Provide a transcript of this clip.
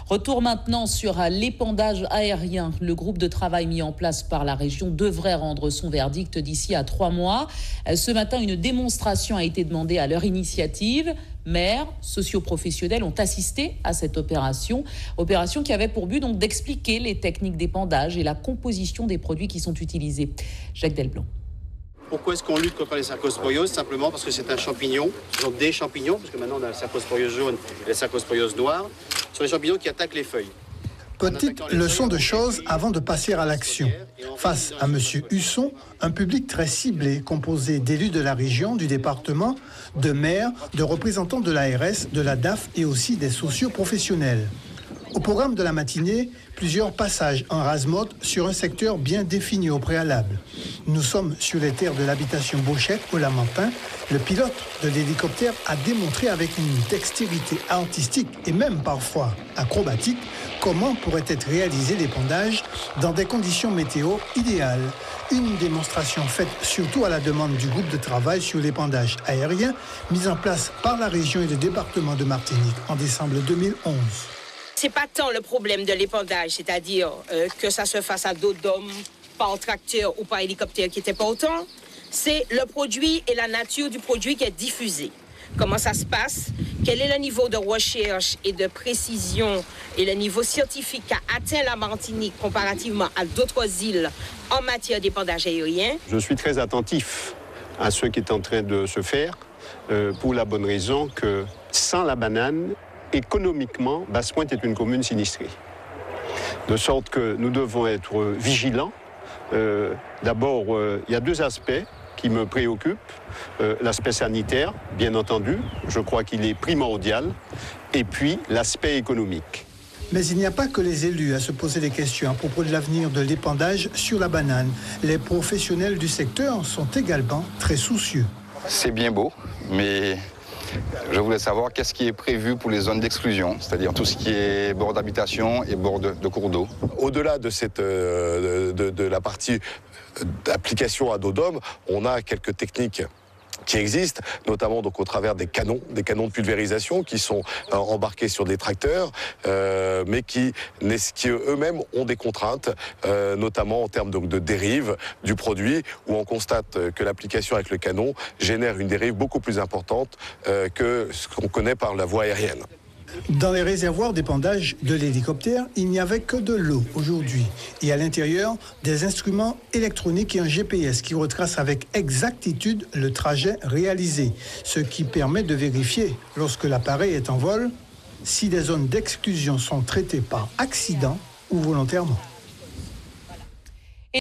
Retour maintenant sur l'épandage aérien. Le groupe de travail mis en place par la région devrait rendre son verdict d'ici à 3 mois. Ce matin, une démonstration a été demandée à leur initiative. Maires, socioprofessionnels ont assisté à cette opération qui avait pour but donc d'expliquer les techniques d'épandage et la composition des produits qui sont utilisés. Jacques Delblanc. Pourquoi est-ce qu'on lutte contre les cercosporioses? Simplement parce que c'est un champignon, ce sont des champignons, parce que maintenant on a la cercosporiose jaune et la cercosporiose noire. Ce sont les champignons qui attaquent les feuilles. Petite leçon de choses avant de passer à l'action. Face à M. Husson, un public très ciblé, composé d'élus de la région, du département, de maires, de représentants de l'ARS, de la DAF et aussi des socioprofessionnels. Au programme de la matinée, plusieurs passages en rase-mode sur un secteur bien défini au préalable. Nous sommes sur les terres de l'habitation Beauchette au Lamentin. Le pilote de l'hélicoptère a démontré avec une dextérité artistique et même parfois acrobatique comment pourrait être réalisé l'épandage dans des conditions météo idéales. Une démonstration faite surtout à la demande du groupe de travail sur l'épandage aérien mis en place par la région et le département de Martinique en décembre 2011. C'est pas tant le problème de l'épandage, c'est-à-dire que ça se fasse à dos d'homme, par tracteur ou par hélicoptère qui est important. C'est le produit et la nature du produit qui est diffusé. Comment ça se passe? Quel est le niveau de recherche et de précision et le niveau scientifique qu'a atteint la Martinique comparativement à d'autres îles en matière d'épandage aérien? Je suis très attentif à ce qui est en train de se faire pour la bonne raison que sans la banane, économiquement, Basse-Pointe est une commune sinistrée. De sorte que nous devons être vigilants. D'abord, il y a 2 aspects qui me préoccupent. L'aspect sanitaire, bien entendu, je crois qu'il est primordial, et puis l'aspect économique. Mais il n'y a pas que les élus à se poser des questions à propos de l'avenir de l'épandage sur la banane. Les professionnels du secteur sont également très soucieux. C'est bien beau, mais je voulais savoir qu'est-ce qui est prévu pour les zones d'exclusion, c'est-à-dire tout ce qui est bord d'habitation et bord de cours d'eau. Au-delà de la partie d'application à dos d'homme, on a quelques techniques qui existent, notamment donc au travers des canons de pulvérisation qui sont embarqués sur des tracteurs, mais qui eux-mêmes ont des contraintes, notamment en termes de dérive du produit, où on constate que l'application avec le canon génère une dérive beaucoup plus importante que ce qu'on connaît par la voie aérienne. Dans les réservoirs d'épandage de l'hélicoptère, il n'y avait que de l'eau aujourd'hui. Et à l'intérieur, des instruments électroniques et un GPS qui retracent avec exactitude le trajet réalisé, ce qui permet de vérifier, lorsque l'appareil est en vol, si des zones d'exclusion sont traitées par accident ou volontairement.